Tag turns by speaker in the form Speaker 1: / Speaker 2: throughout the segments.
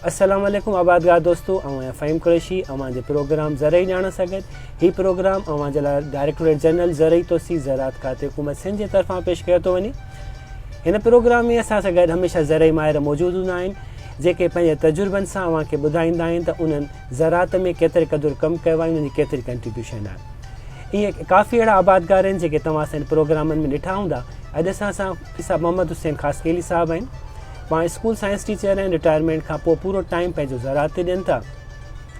Speaker 1: अस्सलाम वालेकुम आबादगार दोस्तों, आऊं फ़हीम कुरैशी। अवां जे प्रोग्राम ज़रई ॼाण सघत ही प्रोग्राम अवां जे लाइ डायरेक्टोरेट जनरल ज़रई तोसी ज़रात खाते हुकूमत सिंध जे तरफ़ां पेश कयो थो वञे। हिन प्रोग्राम में असां सां गॾु हमेशह ज़रई माहिर मौजूदु हूंदा आहिनि, जेके पंहिंजे तजुर्बनि सां अवां खे ॿुधाईंदा आहिनि त उन्हनि ज़रात में केतिरे क़दुरु कमु कयो आहे, उन्हनि जी केतिरी कंट्रीब्यूशन आहे। ईअं काफ़ी अहिड़ा आबादगार आहिनि जेके तव्हां असांजे प्रोग्रामनि में ॾिठा हूंदा। अॼु असां सां मोहम्मद हुसैन ख़ासकेली साहिबु आहिनि। पाण स्कूल साइंस टीचर आहिनि, रिटायरमेंट खां पोइ पूरो टाइम पंहिंजो ज़रात ते ॾियनि था।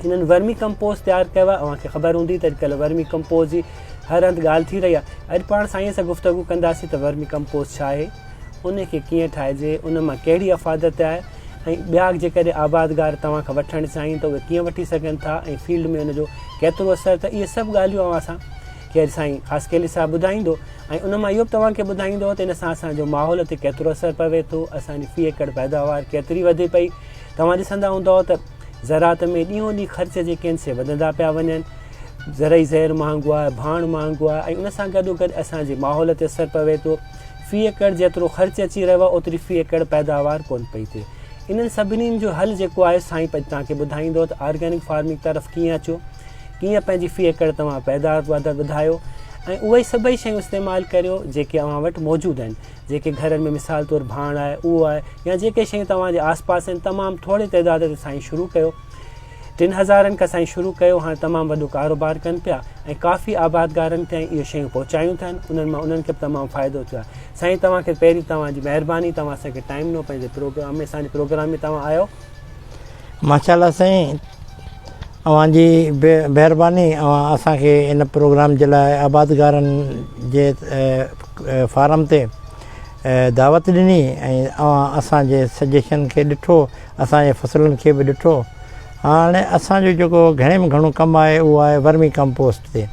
Speaker 1: हिननि वर्मी कंपोस्ट तयारु कयो आहे। अव्हांखे ख़बर हूंदी त अॼुकल्ह वर्मी कंपोस्ट जी हर हंधि ॻाल्हि थी रही आहे। अॼु पाण साईं सां गुफ़्तगू कंदासीं त वर्मी कंपोस्ट छा आहे, उनखे कीअं ठाहिजे, उन मां कहिड़ी अफ़ादत आहे, ऐं ॿिया जेकॾहिं आबादगार तव्हां खां वठणु चाहिनि त उहे कीअं वठी सघनि था, ऐं फील्ड में उनजो केतिरो असरु। त इहे सभु ॻाल्हियूं अव्हां सां के साईं ख़ासकेली साहिबु ॿुधाईंदो, ऐं उन मां इहो बि तव्हांखे ॿुधाईंदो त इन सां असांजो माहौल ते केतिरो असरु पवे थो, असांजी फ़ी एकड़ पैदावार केतिरी वधे पई। तव्हां ॾिसंदा हूंदव त ज़रात में ॾींहों ॾींहुं ख़र्च जेके आहिनि से वधंदा पिया वञनि। ज़रई ज़हर महांगो आहे, भाण महांगो आहे, ऐं उन सां गॾोगॾु असांजे माहौल ते असरु पवे थो। फ़ी एकड़ जेतिरो ख़र्च अची रहियो आहे ओतिरी फ़ी एकड़ पैदावार कोन पई थिए। इन्हनि सभिनीनि जो हल जेको आहे साईं तव्हांखे ॿुधाईंदो त ऑर्गेनिक फार्मिंग तरफ़ कीअं अचो, कीअं पंहिंजी फ़ी एकड़ तव्हां पैदावार वधायो, ऐं उहे सभई शयूं इस्तेमालु करियो जेके अव्हां वटि मौजूदु आहिनि। जेके घरनि में मिसाल तौरु भाण आहे उहो आहे, या जेके शयूं तव्हांजे आस पास आहिनि। तमामु थोरे तइदाद ते साईं शुरू कयो, 3000 खां साईं शुरू कयो। हाणे तमामु वॾो कारोबार कनि पिया, ऐं काफ़ी आबादगारनि ताईं इहे शयूं पहुचायूं था। उन्हनि मां उन्हनि खे बि तमामु फ़ाइदो थियो आहे। साईं तव्हांखे पहिरीं तव्हांजी महिरबानी, तव्हां असांखे टाइम ॾिनो, पंहिंजे प्रोग्राम में असांजे प्रोग्राम में तव्हां आयो।
Speaker 2: माशाल्लाह साईं, अव्हांजी महिरबानी। असांखे इन प्रोग्राम जे लाइ आबादगारनि जे फारम ते दावत ॾिनी, ऐं असांजे सजेशन खे ॾिठो, असांजे फसलनि खे बि ॾिठो। हाणे असांजो जेको घणे में घणो कमु आहे उहो आहे वर्मी कंपोस्ट ते।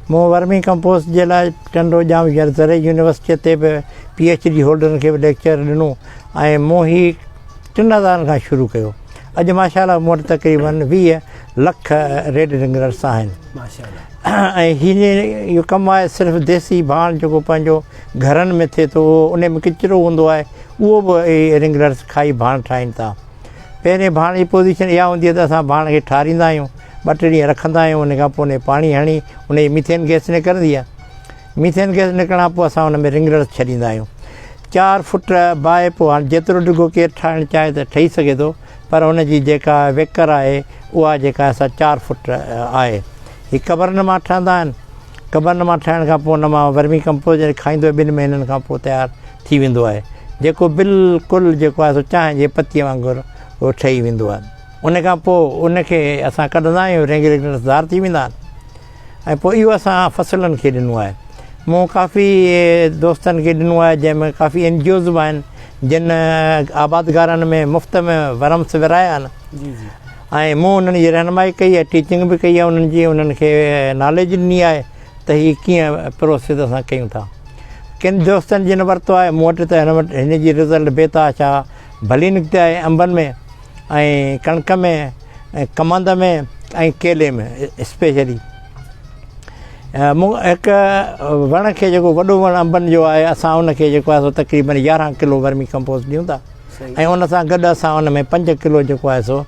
Speaker 2: मूं वर्मी कंपोस्ट जे लाइ टंडो ॼाम ज़रई यूनिवर्सिटीअ ते बि PhD होल्डरनि खे बि लेक्चर ॾिनो, ऐं मूं ही 3000 खां शुरू कयो। अॼु माशाल्लाह मूं वटि तक़रीबन 20 लख रेड रिंगरर्स आहिनि। ऐं इहो कमु आहे सिर्फ़ु देसी भाण जेको पंहिंजो घरनि में थिए थो, उन में किचिरो हूंदो आहे, उहो बि रिंगरर्स खाई भाण ठाहिनि था। पहिरें भाण जी पोज़ीशन इहा हूंदी आहे त असां भाण खे ठारींदा आहियूं, 2-3 ॾींहं रखंदा आहियूं, उन खां पोइ उन पाणी हणी उन जी मीथेन गैस निकिरंदी आहे। मीथेन गैस निकिरण खां पोइ असां उन में रिंगरर्स छॾींदा आहियूं। 4 फुट बाहि पोइ हाणे जेतिरो ॾिघो केरु ठाहिणु चाहे त ठही सघे थो, पर हुनजी जेका वेकर आहे उहा जेका असां 4 फुट आहे। हीअ कबरनि मां ठहंदा आहिनि। कबरनि मां ठहण खां पोइ उन मां वर्मी कंपोस्ट खाईंदो 2 महीननि खां पोइ तयारु थी वेंदो आहे, जेको बिल्कुलु जेको आहे सो चांहि जे पतीअ वांगुरु उहो ठही वेंदो आहे। उन खां पोइ उनखे असां कढंदा आहियूं, रिंगरदार थी वेंदा आहिनि। ऐं पोइ इहो असां फसलनि खे ॾिनो आहे। मूं काफ़ी दोस्तनि खे ॾिनो आहे, जंहिंमें काफ़ी NGOs बि आहिनि जिन आबादगारनि में मुफ़्त में वरम्स विराया आहिनि। ऐं मूं उन्हनि जी रहनुमाई कई आहे, टीचिंग बि कई आहे उन्हनि जी, उन्हनि खे नॉलेज ॾिनी आहे त हीअ कीअं प्रोसेस असां कयूं था। किन दोस्तनि जिन वरितो आहे, मूं वटि त हिन जी रिज़ल्ट बेताश आहे, भली निकिती आहे अंबनि में, ऐं कणिक में, ऐं कमंद में, ऐं केले में स्पेशली। मूं हिकु वण खे जेको वॾो वणु अंबनि जो आहे, असां उनखे जेको आहे सो तक़रीबन 11 किलो वर्मी कंपोस्ट ॾियूं था, ऐं उन सां गॾु असां उन में 5 किलो जेको आहे सो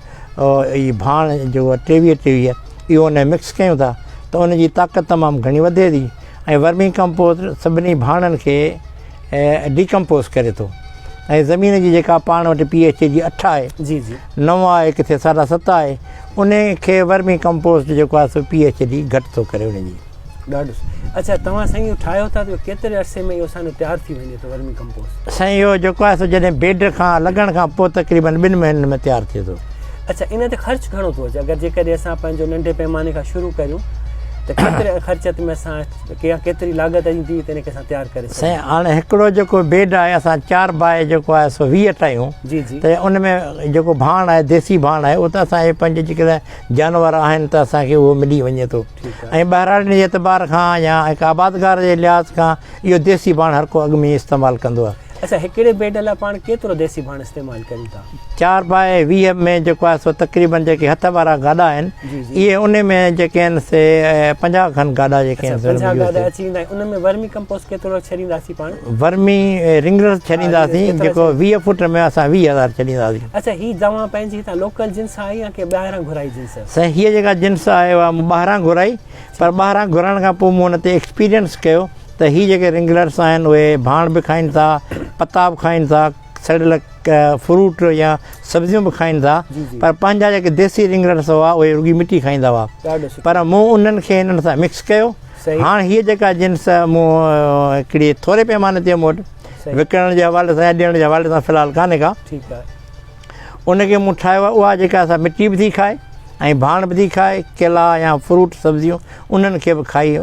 Speaker 2: ई भाण जेको 23 इहो उन में मिक्स कयूं था, त उनजी ताक़त तमामु घणी वधे थी। ऐं वर्मी कंपोस्ट सभिनी भाणनि खे डिकम्पोज़ करे थो। ऐं ज़मीन जी जेका पाण वटि pH जी 8 आहे, 9 आहे, किथे 7.5 आहे, उन खे वर्मी कंपोस्ट जेको आहे सो PhD घटि थो करे उनजी।
Speaker 1: ॾाढो अच्छा। तव्हां साईं ठाहियो था त केतिरे अरसे में इहो असांजो तयारु थी वञे थो वर्मी कंपोस्ट?
Speaker 2: साईं इहो जेको आहे सो जॾहिं बेड खां लॻण खां पोइ तक़रीबन 2 महीननि में तयारु थिए थो।
Speaker 1: अच्छा, इन ते ख़र्चु घणो थो अचे? अगरि जेकॾहिं असां पंहिंजो नंढे पैमाने खां शुरू करियूं त केतिरे ख़र्च में असां केतिरी लागत ईंदी त इनखे असां तयारु करे सघूं?
Speaker 2: साईं हाणे हिकिड़ो जेको बेड आहे, असां 4 बाहि जेको आहे सो 20 ठाहियूं, त उन में जेको भाण आहे, देसी भाण आहे, उहो त असांजे पंहिंजे जेके जानवर आहिनि त असांखे उहो मिली वञे थो। ऐं ॿाहिराणे जे एतबार खां या हिकु आबादगार जे लिहाज़ खां इहो देसी भाण हर को अॻु में इस्तेमालु कंदो आहे।
Speaker 1: अच्छा हिकिड़े बेड लाइ पाण केतिरो देसी भाण इस्तेमालु कयूं था?
Speaker 2: 4x20 में जेको आहे सो तक़रीबन जेके हथ वारा गाॾा आहिनि
Speaker 1: जी जी
Speaker 2: इहे उन में जेके आहिनि से 50 खनि गाॾा जेके आहिनि
Speaker 1: 50 गाॾा अची वेंदा आहिनि। उन में वर्मी कंपोस्ट केतिरो छॾींदासीं पाण?
Speaker 2: वर्मी रिंगर्स छॾींदासीं जेको 20 फुट में असां 20,000 छॾींदासीं।
Speaker 1: अच्छा ही दवा पंहिंजी हितां लोकल जिन्स आहे या के ॿाहिरां घुराई जिन्स?
Speaker 2: साईं हीअ जेका जिन्स आहे उहा मूं ॿाहिरां घुराई, पर ॿाहिरां घुराइण खां पोइ मूं हुन ते एक्सपीरियंस कयो त हीअ जेके रिंगलर्स आहिनि उहे भाण बि खाइनि था, पता बि खाइनि था, सड़ियल फ्रूट या सब्जियूं बि खाइनि था, पर पंहिंजा जेके देसी रिंगलर्स हुआ उहे रुॻी मिटी खाईंदा हुआ। पर मूं उन्हनि खे हिननि सां मिक्स कयो। हाणे हीअ जेका जिन्स मूं हिकिड़ी थोरे पैमाने ते मूं वटि विकिणण जे हवाले सां या ॾियण जे हवाले सां फ़िलहालु कान्हे का,
Speaker 1: ठीकु आहे,
Speaker 2: उनखे मूं ठाहियो आहे। उहा जेका असां मिटी बि थी खाए ऐं भाण बि थी खाए, केला या फ्रूट सब्जियूं उन्हनि खे बि खाई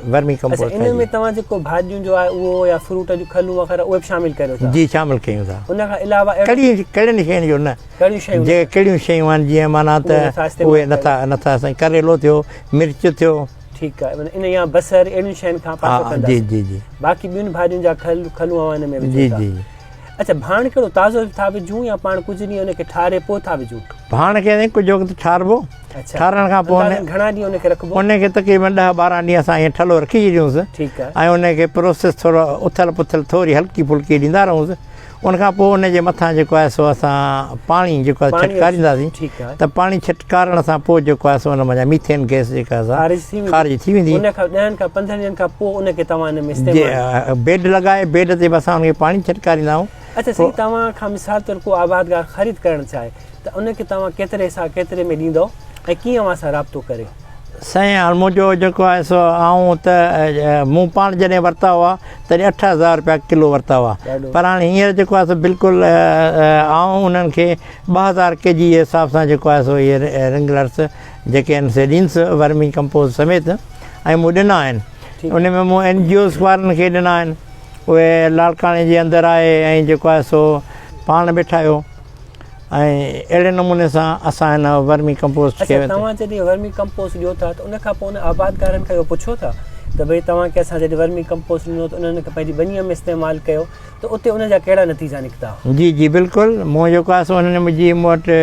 Speaker 2: वर्मी कंपोस्ट।
Speaker 1: इन में तव्हां जेको भाॼियूं जो आहे उहो या फ्रूट जूं खलूं वग़ैरह उहे बि शामिलु कयो था?
Speaker 2: जी शामिलु कयूं था।
Speaker 1: उन खां अलावा
Speaker 2: कहिड़ियुनि शयुनि जो न, जेके कहिड़ियूं शयूं आहिनि जीअं माना त उहे नथा साईं, करेलो थियो, मिर्च थियो,
Speaker 1: ठीकु आहे, इन या बसर अहिड़ियुनि शयुनि खां पासो कंदा।
Speaker 2: जी जी जी
Speaker 1: बाक़ी ॿियुनि भाॼियुनि जा खलूं हिन में
Speaker 2: जी जी।
Speaker 1: अच्छा भाण कहिड़ो ताज़ो था विझूं या पाण कुझु ॾींहं उनखे ठारे पोइ था विझूं?
Speaker 2: भाण खे कुझु वक़्तु ठारिबो, ठारण खां पोइ
Speaker 1: घणा ॾींहं उनखे रखिबो?
Speaker 2: उनखे तक़रीबन 10-12 ॾींहं असां ईअं ठलो रखी छॾियूंसि।
Speaker 1: ठीकु आहे।
Speaker 2: ऐं उनखे प्रोसेस थोरो उथल पुथल थोरी हल्की फुल्की ॾींदा रहूंसि। उनखां पोइ उनजे मथां जेको आहे सो असां पाणी जेको आहे छिटकारींदासीं। त पाणी छिटकारण सां पोइ जेको आहे सो उन मां मीथेन गैस जेका ख़ारिज थी वेंदी।
Speaker 1: उन खां 10 खां 15 ॾींहंनि खां पोइ उनखे तव्हां हिन में इस्तेमालु
Speaker 2: बेड लॻाए बेड ते बि असां उनखे पाणी छिटकारींदा आहियूं।
Speaker 1: अच्छा साईं, तव्हां खां मिसाल तौरु को आबादगार ख़रीद करणु चाहे त उनखे तव्हां केतिरे में ॾींदव ऐं कीअं अवां सां राब्तो करे?
Speaker 2: साईं हाणे मुंहिंजो जेको आहे सो आऊं त मूं पाण जॾहिं वरिता हुआ तॾहिं 8,000 रुपया किलो वरिता हुआ, पर हाणे हींअर जेको आहे सो बिल्कुलु आऊं उन्हनि खे 2,000 kg जे हिसाब सां जेको आहे सो इहे रिंगलर्स जेके आहिनि से ॾींसि वर्मी कंपोस्ट समेत, ऐं मूं ॾिना आहिनि। उन में मूं NGOs वारनि खे ॾिना आहिनि, उहे लाड़काणे जे अंदरि आहे ऐं जेको आहे सो पाण बि ठाहियो, ऐं अहिड़े नमूने सां असां हिन वर्मी कंपोस्ट खे।
Speaker 1: तव्हां जॾहिं वर्मी कंपोस्ट ॾियो था त उन खां पोइ उन आबादकारनि खां इहो पुछो था त भई तव्हांखे असां जॾहिं वर्मी कंपोस्ट ॾिनो त उन्हनि खे पंहिंजी ॿनीअ में इस्तेमालु कयो त उते उनजा कहिड़ा नतीजा निकिता?
Speaker 2: जी जी बिल्कुलु, मूं जेको आहे सो उन्हनि मुंहिंजी मूं वटि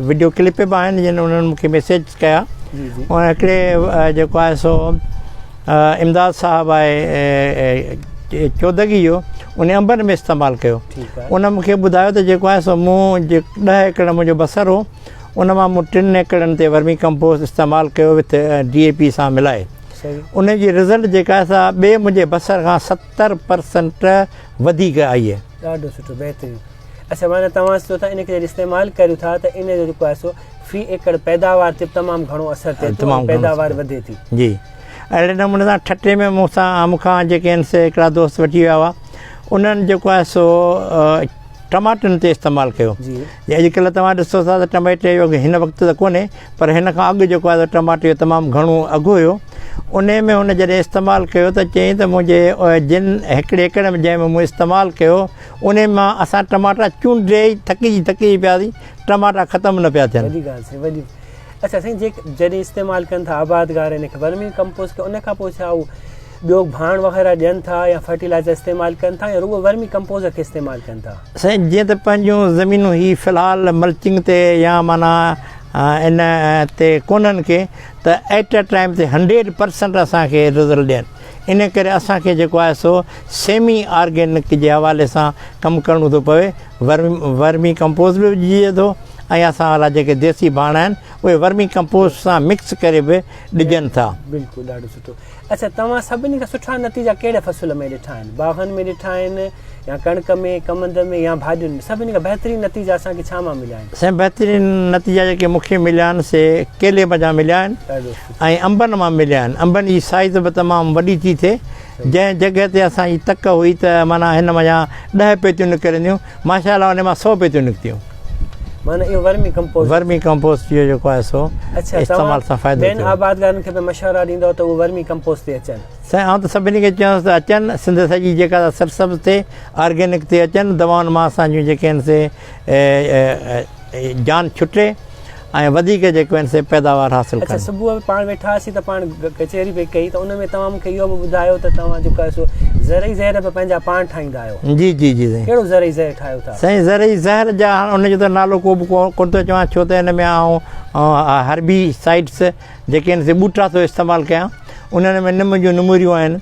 Speaker 2: वीडियो क्लिप बि आहिनि जिन उन्हनि मूंखे मैसेज कया। ऐं हिकिड़े जेको आहे सो इमदाद साहिबु आहे चौधगी जो, उन अंबनि में इस्तेमालु कयो। उन मूंखे ॿुधायो त जेको आहे सो मूं 10 एकड़ मुंहिंजो बसर हो, उन मां मूं 3 एकड़नि ते वर्मी कंपोस्ट इस्तेमालु कयो विथ DAP सां मिलाए। उनजी रिज़ल्ट जेका आहे सा ॿिए मुंहिंजे बसर खां 70% वधीक आई आहे।
Speaker 1: ॾाढो सुठो, बहितरीनु। अच्छा माना तव्हां चओ था इनखे जॾहिं इस्तेमालु करियो था त इन जो जेको आहे सो फ़ी एकड़ पैदावार ते तमामु घणो असरु थिए थो, पैदावार वधे थी। जी
Speaker 2: अहिड़े नमूने सां ठटे में मूंखां जेके आहिनि से हिकिड़ा दोस्त वठी विया हुआ, उन्हनि जेको आहे सो टमाटनि ते इस्तेमालु कयो। अॼुकल्ह तव्हां ॾिसो था त टमाटे जो हिन वक़्तु त कोन्हे, पर हिन खां अॻु जेको आहे टमाटे जो तमामु घणो अघु हुयो। उन में हुन जॾहिं इस्तेमालु कयो त चयईं त मुंहिंजे हिकिड़े एकड़ में जंहिं में मूं इस्तेमालु कयो उन मां असां टमाटा चूंडे थकिजी पियासीं, टमाटा ख़तमु न पिया थियनि।
Speaker 1: अच्छा साईं, जॾहिं इस्तेमालु कनि था आबादगार हिनखे वर्मी कंपोस्ट खे, उन खां पोइ छा उहो ॿियो भाण वग़ैरह ॾियनि था या फर्टिलाइज़र इस्तेमालु कनि था या रुॻो वर्मी कंपोस्ट खे इस्तेमालु कनि था?
Speaker 2: साईं जीअं त पंहिंजूं ज़मीनूं ही फ़िलहालु मल्चिंग ते या माना इन ते कोन्हनि के त एट अ टाइम ते 100% असांखे रिज़ल्ट ॾियनि, इन करे असांखे जेको आहे सो सेमी ऑर्गेनिक जे हवाले सां कमु करिणो थो पवे। वर्मी कंपोस्ट बि विझिजे थो ऐं असां वारा जेके देसी भाण आहिनि उहे वर्मी कंपोस्ट सां मिक्स करे बि ॾिजनि था।
Speaker 1: बिल्कुलु, ॾाढो सुठो। अच्छा तव्हां सभिनी खां सुठा नतीजा कहिड़े फ़सुल में ॾिठा आहिनि? बाग़नि में ॾिठा आहिनि या कणिक में, कमंद में या भाॼियुनि में? सभिनी खां बहितरीनु नतीजा असांखे छा मां मिलिया आहिनि?
Speaker 2: साईं बहितरीनु नतीजा जेके मूंखे मिलिया आहिनि से केले जा मिलिया आहिनि ऐं अंबनि मां मिलिया आहिनि। अंबनि जी साइज़ बि तमामु वॾी थी थिए, जंहिं जॻह ते असांजी तक हुई त माना हिन मां 10 पेतियूं निकिरंदियूं, माशाअल्लाह उन मां 100 पेतियूं निकितियूं।
Speaker 1: माना इहो वर्मी
Speaker 2: कंपोस्ट जो जेको आहे सो इस्तेमालु सां फ़ाइदो
Speaker 1: थियो। ॿियनि आबादगारनि खे बि मशवरा ॾींदव त उहो वर्मी कंपोस्ट ते अचनि?
Speaker 2: साईं आउं त सभिनी खे चवांसि त अचनि, सिंध सॼी जेका सरसब्ज़ ते ऑर्गेनिक ते अचनि, दवाउनि मां असांजूं जेके आहिनि से जान छुटे ऐं वधीक जेको आहिनि से पैदावार हासिलु
Speaker 1: अच्छा
Speaker 2: कनि।
Speaker 1: सुबुह पाण वेठा हुआसीं त पाण कचहरी पई कई त उन में तव्हां मूंखे इहो बि ॿुधायो त तव्हां जेको आहे सो ज़रई ज़हर बि पंहिंजा पाण ठाहींदा आहियो।
Speaker 2: जी जी जी साईं।
Speaker 1: कहिड़ो ज़रई ज़हर ठाहियो था?
Speaker 2: साईं ज़रई ज़हर जा हाणे उनजो त नालो को बि कोन थो चवां, छो त हिन में आउं हर्बीसाइड्स जेके आहिनि से ॿूटा थो इस्तेमालु कयां। उन्हनि में निम जूं नमूरियूं आहिनि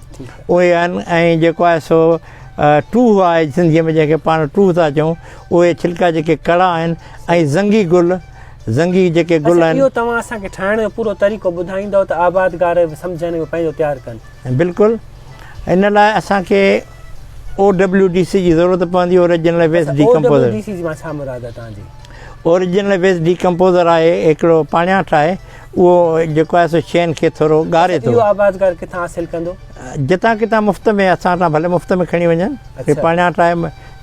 Speaker 2: उहे आहिनि, ऐं जेको आहे सो टूह आहे सिंधीअ में जंहिंखे पाण टूह था चऊं, उहे छिलका जेके कड़ा आहिनि, ऐं ज़ंगी गुल, ज़ंगी जेके गुल
Speaker 1: अच्छा,
Speaker 2: आहिनि।
Speaker 1: इहो तव्हां असांखे ठाहिण जो पूरो तरीक़ो ॿुधाईंदव त आबादगार सम्झनि पंहिंजो तयारु कनि।
Speaker 2: बिल्कुलु, इन लाइ असांखे OWDC जी ज़रूरत पवंदी, ओरिजिनल वेस्ट डीकम्पोज़र।
Speaker 1: OWDC जी मां छा मुराद आहे तव्हांजी?
Speaker 2: ओरिजिनल वेस्ट डीकम्पोज़र आहे हिकिड़ो पाण्याठ आहे, उहो जेको आहे सो शयुनि खे थोरो ॻारे थो।
Speaker 1: इहो आबादगार किथां हासिलु कंदो?
Speaker 2: जितां किथां मुफ़्त में, असां वटां भले मुफ़्त में खणी वञनि।
Speaker 1: अच्छा।
Speaker 2: पाण्याठ आहे,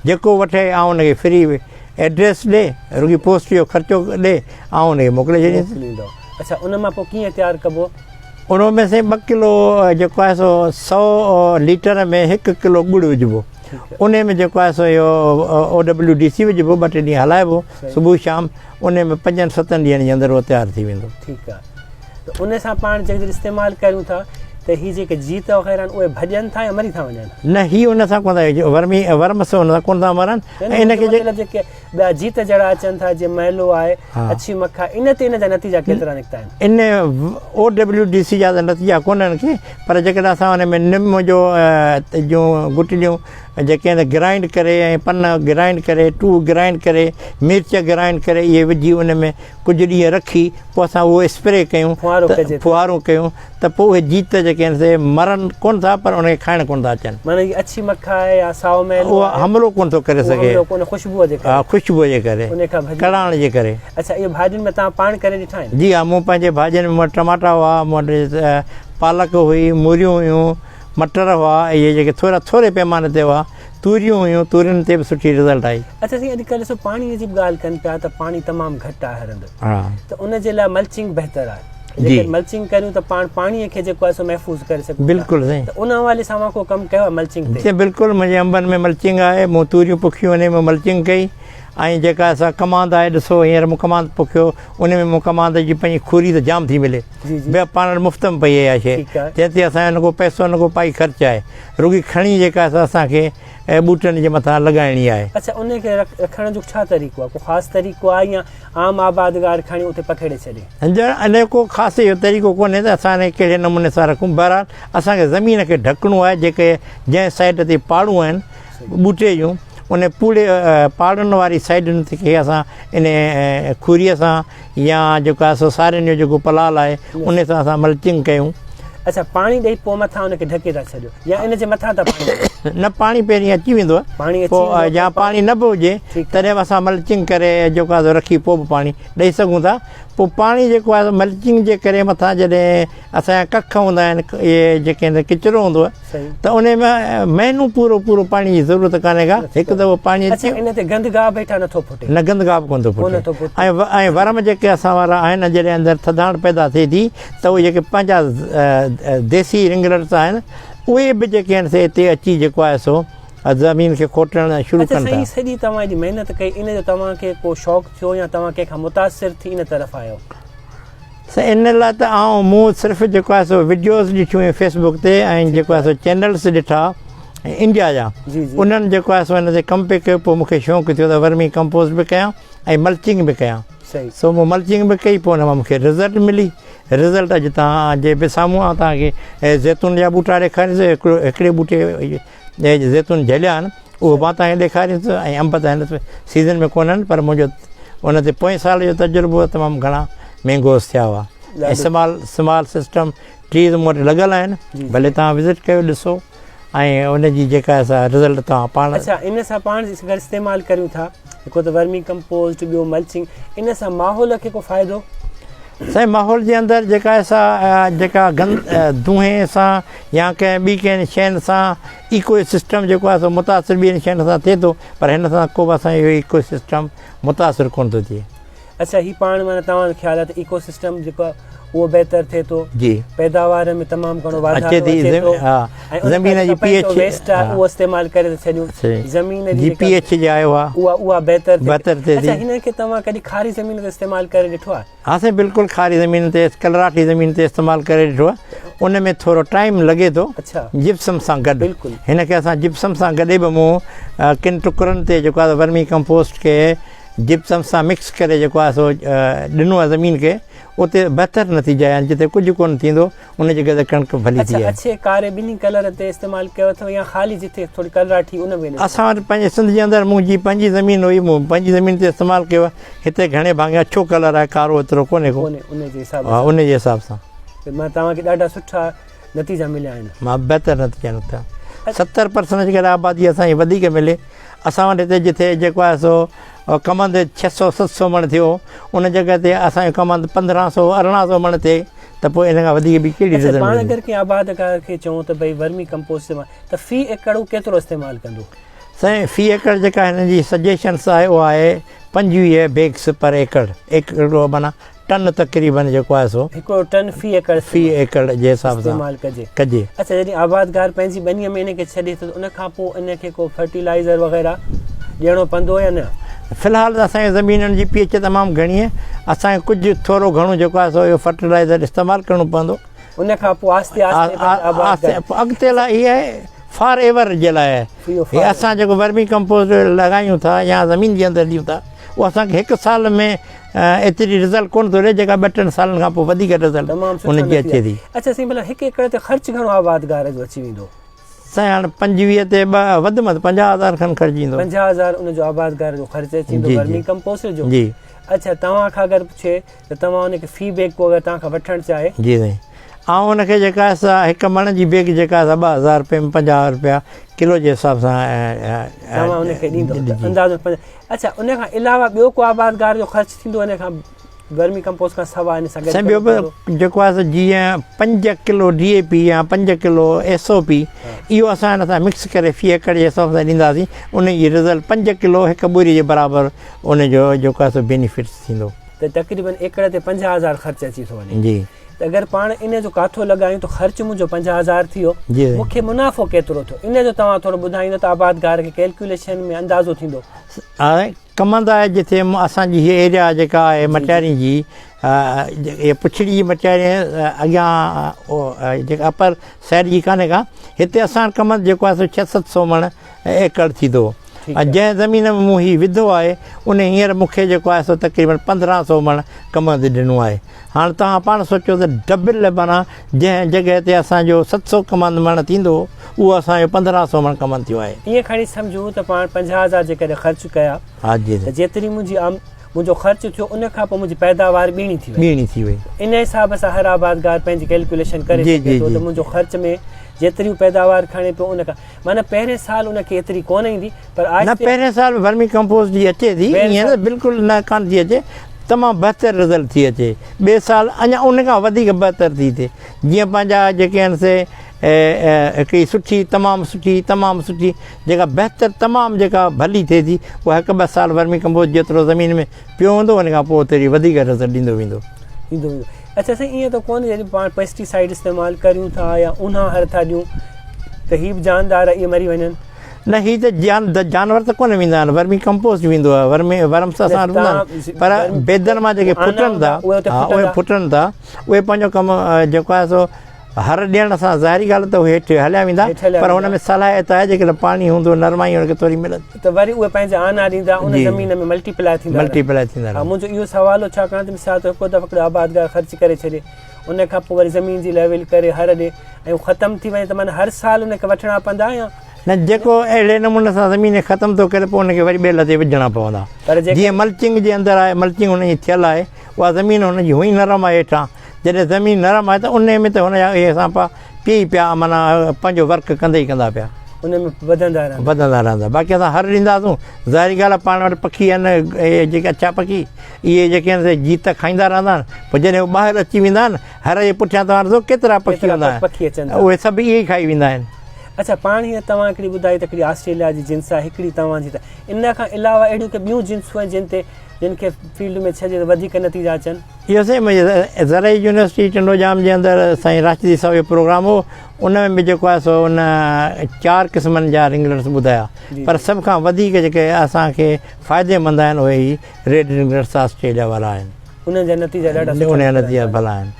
Speaker 2: जेको वठे आउं हुनखे फ्री एड्रेस ॾे, रुॻी पोस्ट जो ख़र्चो ॾे, आउं हुनखे मोकिले छॾींदुसि।
Speaker 1: मोकिलींदो। अच्छा, उन मां पोइ कीअं तयारु कबो?
Speaker 2: उन में साईं 2 किलो जेको आहे सो 100 लीटर में 1 किलो ॻुड़ु विझिबो। उन में जेको आहे सो इहो OWDC विझिबो, 2-3 ॾींहं हलाइबो सुबुह शाम। उन में 5-7 ॾींहंनि जे अंदरि उहो तयारु थी वेंदो।
Speaker 1: ठीकु आहे। त उन सां पाण जेकॾहिं इस्तेमालु कयूं था त हीअ जेके जीत वग़ैरह आहिनि उहे भॼनि था या मरी था वञनि?
Speaker 2: न, हीअ उन सां कोन था, वर्मस उन सां कोन था मरनि। ऐं इनखे
Speaker 1: मतिलबु जेके ॿिया जीत जहिड़ा अचनि था, जीअं मैलो आहे, अछी मखा, इन ते इन जा नतीजा केतिरा निकिता आहिनि?
Speaker 2: इन OWDC जा त नतीजा कोन्हनि के, पर जेकॾहिं असां हुन में निम जूं गुटलियूं जेके आहिनि ग्राइंड करे, ऐं पन ग्राइंड करे, टूह ग्राइंड करे, मिर्च ग्राइंड करे, इहे विझी उन में कुझु ॾींहं रखी, पोइ असां उहो स्प्रे कयूं, फुहारो कयूं, त पोइ उहे जीत जेके आहिनि से मरनि कोन था, पर उनखे खाइण कोन था अचनि।
Speaker 1: माना हीअ अछी मखा आहे या साओ मैल,
Speaker 2: उहो हमलो कोन थो करे सघे,
Speaker 1: ख़ुशबूअ जे करे।
Speaker 2: हा, ख़ुशबूअ जे करे, कड़ाइण जे करे।
Speaker 1: अच्छा, इहे भाॼियुनि में तव्हां पाण करे ॾिठा आहिनि?
Speaker 2: जी हा, मूं पंहिंजे भाॼियुनि में टमाटा हुआ, मूं वटि पालक हुई, मूरियूं हुयूं, मटर हुआ, इहे जेके थोरे पैमाने ते हुआ, तूरियूं हुयूं, तूरियुनि ते बि सुठी रिज़ल्ट आई।
Speaker 1: अच्छा साईं, अॼुकल्ह ॾिसो पाणीअ जी बि ॻाल्हि कनि पिया त पाणी तमामु घटि आहे हर हंधि,
Speaker 2: हा,
Speaker 1: त उन जे लाइ मल्चिंग बहितर आहे। जेके मल्चिंग करियूं त पाण पाणीअ खे जेको आहे सो महफ़ूज़ करे सघूं।
Speaker 2: बिल्कुलु साईं।
Speaker 1: त उन हवाले सां मां को कमु कयो आहे मल्चिंग ते?
Speaker 2: बिल्कुलु, मुंहिंजे अंबनि में मल्चिंग आहे, मूं तूरियूं पोखियूं, उन में मल्चिंग कई। ऐं जेका असां कमांद आहे, ॾिसो हींअर मूं कमांद पोखियो, उन में मूं कमांद जी पंहिंजी खुरी त जाम थी मिले, ॿिया पाण मुफ़्त में पई आहे शइ, जंहिं ते असांजो न को पैसो न को पाई ख़र्चु आहे, रुॻी खणी जेका असांखे ॿूटनि जे मथां लॻाइणी आहे।
Speaker 1: अच्छा, उनखे रखण जो छा तरीक़ो आहे? को ख़ासि तरीक़ो आहे या आम आबादगार खणी उते पखेड़े छॾे?
Speaker 2: अञा को ख़ासि इहो तरीक़ो कोन्हे त असां कहिड़े नमूने सां रखूं। बहरहाल असांखे ज़मीन खे ढकणो आहे, जेके जंहिं साइड ते पाड़ूं आहिनि ॿूटे जूं, उन पूरे पाड़नि वारी साइडुनि ते खे असां इन खुरीअ सां या जेको आहे सो सारियुनि जो जेको पलाल आहे उन सां असां मल्चिंग कयूं।
Speaker 1: अच्छा, पाणी ॾेई पोइ मथां हुनखे ढके था छॾियो या इन जे मथां था पाणी?
Speaker 2: न, पाणी पहिरीं अची वेंदो आहे, पोइ या पाणी न बि हुजे तॾहिं बि असां मल्चिंग करे जेको आहे रखी पोइ बि पाणी ॾेई सघूं था। पोइ पाणी जेको आहे मल्चिंग जे करे मथां जॾहिं असांजा कख हूंदा आहिनि, इहे जेके आहिनि किचिरो हूंदो आहे, त उन में महिनू पूरो पाणी जी ज़रूरत कान्हे का, हिकु दफ़ो पाणी अची
Speaker 1: इन ते गंदगाह वेठा नथो फुटे? न,
Speaker 2: गंदगाह बि कोन थो फुटे। ऐं वरम जेके असां वारा आहिनि, जॾहिं अंदरि थधाण पैदा थिए थी त उहे जेके पंहिंजा देसी रिंगलर्स आहिनि, उहे बि जेके आहिनि से हिते अची जेको आहे सो ज़मीन खे खोटण शुरू कनि था।
Speaker 1: सॼी तव्हां हेॾी महिनत कई, इन जो तव्हांखे को शौक़ु थियो या तव्हां कंहिंखां मुतासिर थी इन तरफ़ आहियो?
Speaker 2: इन लाइ त मूं सिर्फ़ु जेको आहे सो वीडियोज़ ॾिठियूं फेसबुक ते, ऐं जेको आहे सो चैनल्स ॾिठा इंडिया जा, उन्हनि जेको आहे सो हिन ते कमु पियो कयो। पोइ मूंखे शौक़ु थियो त वर्मी कंपोस्ट बि कयां ऐं मल्चिंग बि कयां। सो मूं मल्चिंग बि कई, पोइ हुन मां मूंखे रिज़ल्ट मिली। रिज़ल्ट अॼु तव्हांजे बि साम्हूं आहे, तव्हांखे ज़ैतून जा ॿूटा ॾेखारींदुसि, हिकिड़े ॿूटे ज़ैतून झलिया आहिनि, उहो मां तव्हांखे ॾेखारींदुसि। ऐं अंब त हिन सीज़न में कोन्हनि, पर मुंहिंजो उन ते पोएं साल जो तजुर्बो तमामु घणा मैंगोस थिया हुआ। ऐं स्मॉल सिस्टम ट्रीज़ मूं वटि लॻल आहिनि, भले तव्हां विज़िट कयो, ॾिसो, ऐं उनजी जेका असां रिज़ल्ट तव्हां पाण।
Speaker 1: अच्छा, इन सां पाण अगरि इस्तेमालु करियूं था, हिकु त वर्मी कंपोस्ट, ॿियो मल्चिंग, इन सां माहौल खे को फ़ाइदो? साईं,
Speaker 2: माहौल जे अंदरि जेका धुएं सां या कंहिं शयुनि सां इको सिस्टम जेको आहे सो मुतासिर ॿियनि शयुनि सां थिए थो, पर हिन सां को बि असांजो इको सिस्टम मुतासिर कोन थो थिए।
Speaker 1: अच्छा, ही पाण माना तव्हांजो ख़्यालु आहे त इको सिस्टम जेको आहे उहो बहितर थिए थो,
Speaker 2: जी
Speaker 1: पैदावार में तमामु घणो वाधारो
Speaker 2: अचे थी
Speaker 1: अचे थो,
Speaker 2: हा
Speaker 1: ऐं उन
Speaker 2: ज़मीन
Speaker 1: खां
Speaker 2: जी
Speaker 1: खपे थो
Speaker 2: pH
Speaker 1: वेस्ट आहे उहो इस्तेमालु करे था छॾियूं, ज़मीन जी
Speaker 2: जी
Speaker 1: जेका
Speaker 2: pH जे आयो आहे
Speaker 1: उहा बहितर
Speaker 2: बहितर थिए
Speaker 1: अच्छा,
Speaker 2: थी।
Speaker 1: हिन खे तव्हां कॾहिं खारी ज़मीन ते इस्तेमालु करे ॾिठो आहे?
Speaker 2: हा साईं बिल्कुलु खारी ज़मीन ते कलराठी ज़मीन ते इस्तेमालु करे ॾिठो आहे, उन में थोरो टाइम लॻे थो
Speaker 1: अच्छा
Speaker 2: जिप्सम सां गॾु।
Speaker 1: बिल्कुलु।
Speaker 2: हिन खे असां जिप्सम सां गॾे बि मूं किन टुकरनि ते जेको आहे वर्मी कंपोस्ट खे जिप्सम सां मिक्स करे जेको आहे सो ॾिनो आहे ज़मीन खे, उते बहितर नतीजा आहिनि। जिते कुझु कोन थींदो उन जॻह ते कणिक भली
Speaker 1: अच्छा,
Speaker 2: थी आहे।
Speaker 1: अच्छे कारे ॿिन्ही कलर ते इस्तेमालु कयो अथव या ख़ाली जिथे थोरी कलराठी उन में?
Speaker 2: असां वटि पंहिंजे सिंध जे अंदरि मुंहिंजी पंहिंजी ज़मीन हुई, मूं पंहिंजी ज़मीन ते इस्तेमालु कयो आहे। हिते घणे भाङे अछो कलर आहे, कारो एतिरो कोन्हे को।
Speaker 1: उन जे हिसाब
Speaker 2: हा उन जे हिसाब सां
Speaker 1: सां मां तव्हांखे ॾाढा सुठा नतीजा मिलिया आहिनि।
Speaker 2: मां बहितर नतीजा निकिता। 70% जेकॾहिं आबादी असांजी वधीक मिले, असां वटि हिते जिथे जेको आहे सो कमंद 600-700 मण थियो, उन जॻह ते असांजो कमंद 1500-1800 मण थिए, त पोइ इन खां वधीक बि कहिड़ी
Speaker 1: अच्छा,
Speaker 2: रिज़ल्ट
Speaker 1: पाण
Speaker 2: मिलंदी?
Speaker 1: अगरि कंहिं आबादकार खे चऊं त भई वर्मी कंपोस्ट त फ़ी एकड़ हू केतिरो इस्तेमालु कंदो?
Speaker 2: साईं फ़ी एकड़ जेका हिन जी सजेशन्स आहे उहा आहे 25 बैग्स पर एकड़, हिकिड़ो माना टन तक़रीबन जेको आहे सो
Speaker 1: हिकिड़ो टन फ़ी
Speaker 2: एकड़ जे हिसाब सां
Speaker 1: इस्तेमालु कजे।
Speaker 2: कजे।
Speaker 1: अच्छा, जॾहिं आबादकार पंहिंजी ॿनीअ में इन खे छॾे थो त उन खां पोइ इन खे को फर्टिलाइज़र वग़ैरह ॾियणो पवंदो या न?
Speaker 2: फ़िलहालु असांजी ज़मीननि जी pH तमामु घणी आहे, असांखे कुझु थोरो घणो जेको आहे सो इहो फर्टिलाइज़र इस्तेमालु करिणो पवंदो।
Speaker 1: उन खां पोइ आस्ते आस्ते
Speaker 2: अॻिते लाइ इहा आहे फॉर एवर जे लाइ आहे। हे असां जेको वर्मी कंपोस्ट लॻायूं था या ज़मीन जे अंदरि ॾियूं था, उहो असांखे हिकु साल में एतिरी रिज़ल्ट कोन थो ॾिए जेका 2-3 सालनि खां पोइ वधीक रिज़ल्ट उनजी अचे थी।
Speaker 1: अच्छा साईं, भला हिकु एकड़ ते ख़र्चु घणो आबादकार जो अची वेंदो?
Speaker 2: साईं हाणे 25 ते वधि में वधि 50,000 खनि ख़र्चु ईंदो।
Speaker 1: 50,000 उन जो आबादकार जो ख़र्चु अची वेंदो वर्मी कंपोस्ट जो?
Speaker 2: जी।
Speaker 1: अच्छा, तव्हां खां अगरि पुछे त तव्हां उनखे फ़ी बैग को अगरि तव्हां खां वठणु चाहे?
Speaker 2: जी साईं, ऐं उनखे जेका आहे सा हिकु मण जी बैग जेका आहे 2,000 रुपए में 50 रुपया किलो जे हिसाब सां
Speaker 1: तव्हां उनखे ॾींदो अंदाज़ो। अच्छा, उन खां अलावा ॿियो को आबादकार जो ख़र्चु थींदो इन खां वर्मी कंपोस्ट खां सवाइ? इन सां
Speaker 2: साईं ॿियो बि जेको आहे जीअं 5 किलो DAP या 5 किलो SOP, इहो असां हिन सां मिक्स करे फ़ी एकड़ जे हिसाब सां ॾींदासीं। उन जी रिज़ल्ट 5 किलो हिकु ॿुड़ी जे बराबरि उनजो जेको आहे सो बेनिफिट्स थींदो।
Speaker 1: त तक़रीबन एकड़ ते 50,000 ख़र्चु अची थो वञे।
Speaker 2: जी।
Speaker 1: त अगरि पाण इन जो काथो लॻायूं त ख़र्चु मुंहिंजो 50,000 थियो, मूंखे मुनाफ़ो केतिरो थियो इन जो तव्हां थोरो ॿुधाईंदो त आबादकार खे कैलकुलेशन में अंदाज़ो थींदो?
Speaker 2: कमंद आहे जिथे असांजी हीअ एरिया जेका आहे मटियारी जी, इहा पुछड़ी जी मटियारी अॻियां जेका अपर साइड जी कान्हे का, हिते असां कमंद जेको आहे सो 600-700 मण एकड़ थींदो। जंहिं ज़मीन में मूं हीउ विधो आहे उन हींअर मूंखे जेको आहे सो तक़रीबन 1500 मण कमंद ॾिनो आहे। हाणे तव्हां पाण सोचो त डबल माना जंहिं जॻह ते असांजो 700 कमंद मण थींदो, उहो असांजो 1500 मण कमंद थियो आहे।
Speaker 1: ईअं खणी सम्झूं त पाण 50,000 जेकॾहिं ख़र्चु कया,
Speaker 2: हा जी,
Speaker 1: त जेतिरी मुंहिंजो ख़र्चु थियो उन खां पोइ मुंहिंजी पैदावार ॿीणी थी वई। इन हिसाब सां हर आबादकार पंहिंजी कैलकुलेशन करे सघे थो त मुंहिंजो ख़र्च में जेतिरी पैदावार खणे पियो उन खां, माना पहिरें साल उनखे एतिरी कोन ईंदी, पर
Speaker 2: न पहिरें साल वर्मी कंपोस्ट जी अचे थी, ईअं न बिल्कुलु न कान थी अचे, तमामु बहितर रिज़ल्ट थी अचे। ॿिए साल अञा उन खां वधीक बहितर थी थिए। जीअं पंहिंजा जेके आहिनि से हिकिड़ी सुठी तमामु सुठी जेका बहितर तमामु जेका भली थिए थी, उहा 1-2 साल वर्मी कंपोस्ट जेतिरो ज़मीन में पियो हूंदो उन खां पोइ ओतिरी वधीक रिज़ल्ट ॾींदो वेंदो।
Speaker 1: अच्छा साईं, ईअं त कोन्हे जॾहिं पाण पेस्टिसाइड इस्तेमालु करियूं था या उन्हा हर था ॾियूं त हीअ बि जानदार इहे मरी वञनि?
Speaker 2: न, हीअ त जानवर त कोन वेंदा आहिनि, वर्मी कंपोस्ट वेंदो आहे। वर्म्स असां रहंदा आहिनि, पर बेदनि मां जेके फुटनि था उहे पंहिंजो कमु जेको आहे सो हर ॾियण सां ज़ाहिरी ॻाल्हि त उहे हेठि हलिया वेंदा, पर हुन में सलाहियत आहे जेकॾहिं पाणी हूंदो नरमाई हुनखे थोरी मिलंदी
Speaker 1: त वरी उहे पंहिंजे आना ॾींदा, उन ज़मीन में मल्टीप्लाए थींदा। मुंहिंजो इहो सुवाल हो, छाकाणि त मिसाल तौर हिकु दफ़ो आबादकार ख़र्चु करे छॾे, उन खां पोइ वरी ज़मीन जी लेवल करे हर ॾे ऐं ख़तमु थी वञे त माना हर साल उनखे वठणा पवंदा या
Speaker 2: न? जेको अहिड़े नमूने सां ज़मीन ख़तमु थो करे पोइ हुनखे वरी ॿिए लथे विझणा पवंदा। पर जीअं मल्चिंग जे अंदरि आहे, मल्चिंग हुनजी थियल आहे, उहा ज़मीन हुनजी हुई नरम आहे हेठां, जॾहिं ज़मीन नरम आहे त उन में त हुनजा इहे असां पिया माना पंहिंजो वर्क कंदा ई कंदा पिया,
Speaker 1: उन में वधंदा
Speaker 2: रहंदा। बाक़ी असां हर ॾींदासीं, ज़ाहिरी ॻाल्हि आहे पाण वटि पखी आहिनि, इहे जेके अछा पखी इहे जेके आहिनि जीत खाईंदा रहंदा आहिनि, पोइ जॾहिं उहे ॿाहिरि अची वेंदा आहिनि हर जे पुठियां तव्हां ॾिसो केतिरा पखी हूंदा आहिनि, उहे सभु इहे ई खाई वेंदा आहिनि।
Speaker 1: अच्छा पाण हीअं तव्हां हिकिड़ी ॿुधाई त हिकिड़ी ऑस्ट्रेलिया जी जिन्स आहे, हिकिड़ी तव्हांजी, त इन खां अलावा अहिड़ियूं के ॿियूं जिन्सूं आहिनि जिन खे फील्ड में छॾे त वधीक नतीजा अचनि?
Speaker 2: इहो साईं मुंहिंजे ज़रई यूनिवर्सिटी टिंडोजाम जे अंदरि साईं राष्ट्रीय सभा जो प्रोग्राम हो, उन में बि जेको आहे सो उन 4 क़िस्मनि जा रिंगलर्स ॿुधाया, पर सभ खां वधीक जेके असांखे फ़ाइदेमंद आहिनि उहे ई रेड रिंगलर्स ऑस्ट्रेलिया वारा आहिनि।
Speaker 1: उन जा नतीजा ॾाढा
Speaker 2: उन जा नतीजा भला आहिनि।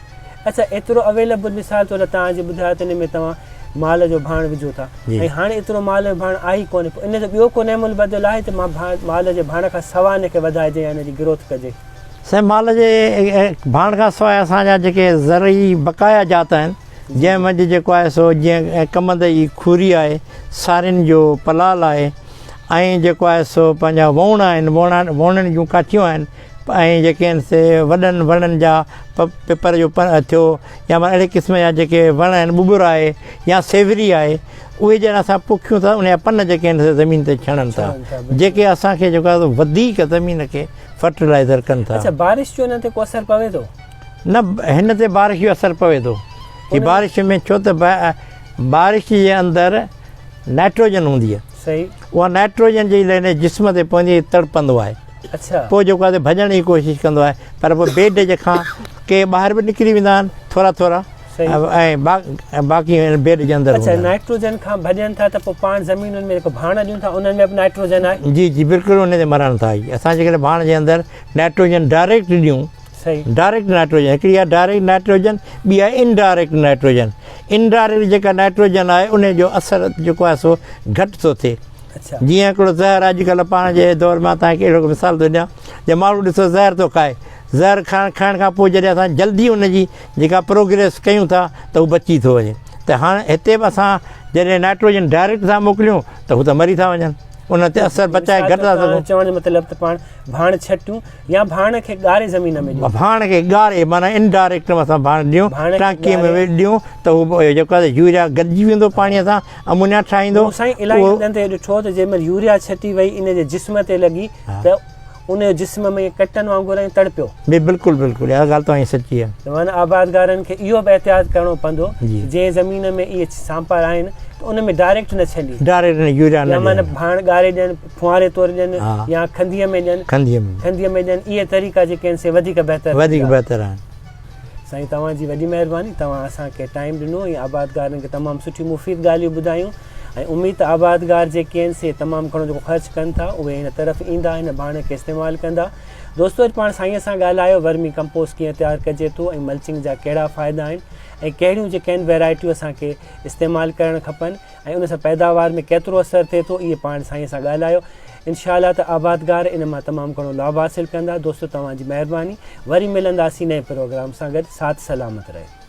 Speaker 1: अच्छा एतिरो अवेलेबल मिसाल तौरु तव्हांजे ॿुधायो त इन में तव्हां माल जो भाण विझो था, ऐं हाणे एतिरो माल जो भाण आहे ई कोन्हे, इन जो ॿियो को नेमुल बदियल आहे त मां माल जे भाण खां सवाइ हिन खे वधाइजे या हिन जी ग्रोथ कजे?
Speaker 2: साईं माल जे भाण खां सवाइ असांजा जेके ज़रई बक़ाया जात आहिनि, जंहिं मंझि जेको आहे सो जीअं कमंद जी खूरी आहे, सारियुनि जो पलाल आहे, ऐं जेको आहे सो पंहिंजा वण आहिनि, वणनि जूं काठियूं आहिनि, ऐं जेके आहिनि से वॾनि वणनि जा पिपर जो थियो या मां अहिड़े क़िस्म जा जेके वण आहिनि, ॿुॿुर आहे या सेवरी आहे, उहे जॾहिं असां पोखियूं था उन जा पन जेके आहिनि से ज़मीन ते छणनि था, जेके असांखे जेको आहे वधीक ज़मीन खे फर्टिलाइज़र कनि था।
Speaker 1: अच्छा बारिश जो हिन ते को असरु पवे थो? न
Speaker 2: हिन ते बारिश जो असरु पवे थो की बारिश में, छो त बारिश जे अंदरि नाइट्रोजन हूंदी आहे,
Speaker 1: सही,
Speaker 2: उहा नाइट्रोजन जे लाइ जिस्म ते पवंदी तड़पंदो आहे।
Speaker 1: अच्छा
Speaker 2: पोइ जेको आहे भॼण जी कोशिशि कंदो आहे, पर पोइ बेड जे खां के ॿाहिरि बि निकिरी वेंदा आहिनि थोरा थोरा, ऐं बाक़ी बेड जे अंदरि।
Speaker 1: अच्छा नाइट्रोजन खां भॼनि था त पोइ पाण ज़मीनुनि में जेको भाण ॾियूं था उन्हनि में बि नाइट्रोजन आहे? जी
Speaker 2: जी बिल्कुलु उन ते मरण था। असां जेकॾहिं भाण जे अंदरि नाइट्रोजन डायरेक्ट ॾियूं,
Speaker 1: सही,
Speaker 2: डायरेक्ट नाइट्रोजन, हिकिड़ी आहे डायरेक्ट नाइट्रोजन, ॿी आहे इनडायरेक्ट नाइट्रोजन। इनडायरेक्ट जेका नाइट्रोजन आहे उन जो असरु जेको आहे सो घटि थो थिए।
Speaker 1: अच्छा
Speaker 2: जीअं हिकिड़ो ज़हर अॼुकल्ह पाण जे दौर मां तव्हांखे अहिड़ो मिसाल थो ॾियां, जे माण्हू ॾिसो ज़हर थो खाए, ज़हर खाइण खां पोइ जॾहिं असां जल्दी उनजी जेका प्रोग्रेस कयूं था त उहो बची थो वञे, त हाणे हिते बि असां जॾहिं नाइट्रोजन डायरेक्ट था मोकिलियूं त हू त मरी था वञनि, उन ते असरु बचाए घटि था सघूं।
Speaker 1: चवण जो मतिलबु त पाण भाण छटियूं या भाण खे ॻारे ज़मीन में ॾियूं,
Speaker 2: भाण खे ॻारे माना इनडायरेक्ट असां भाण ॾियूं, टांकीअ में ॾियूं त उहो जेको आहे यूरिया गॾिजी वेंदो पाणीअ सां, अमोनिया ठाहींदो।
Speaker 1: साईं इलाही हंधनि ते ॾिठो त जंहिं महिल यूरिया छटी वई इन जे जिस्म ते लॻी त उन जे जिस्म में कटनि वांगुरु ऐं तड़पियो।
Speaker 2: बिल्कुलु बिल्कुलु इहा ॻाल्हि तव्हांजी सची आहे।
Speaker 1: त माना आबादगारनि खे इहो बि एहतियात करिणो पवंदो जंहिं ज़मीन में इहे सांपर आहिनि त उन में डायरेक्ट न छॾी,
Speaker 2: डायरेक्ट यूरिया न,
Speaker 1: माना भाण ॻारे ॾियनि, फुआरे तौरु ॾियनि या खंधीअ में ॾियनि, खंधीअ में ॾियनि, इहे तरीक़ा जेके आहिनि से वधीक बहितर
Speaker 2: आहिनि।
Speaker 1: साईं तव्हांजी वॾी महिरबानी, तव्हां असांखे टाइम ॾिनो ऐं आबादगारनि खे तमामु सुठियूं मुफ़ीद ॻाल्हियूं ॿुधायूं, ऐं उमेद आबादगार जेके आहिनि से तमामु घणो जेको ख़र्चु कनि था उहे हिन तरफ़ ईंदा, हिन भाणे खे इस्तेमालु कंदा। दोस्तो अॼु पाण साईंअ सां ॻाल्हायो वर्मी कंपोस्ट कीअं तयारु कजे थो ऐं मल्चिंग जा कहिड़ा फ़ाइदा आहिनि ऐं कहिड़ियूं जेके आहिनि वैराइटियूं असांखे इस्तेमालु करणु खपनि ऐं उन सां पैदावार में केतिरो असरु थिए थो, इहे पाण साईंअ सां ॻाल्हायो। इंशाअल्लाह त आबादगार इन मां तमामु घणो लाभ हासिलु कंदा। दोस्तो तव्हांजी महिरबानी, वरी मिलंदासीं नए प्रोग्राम सां गॾु, साथ सलामत रहे।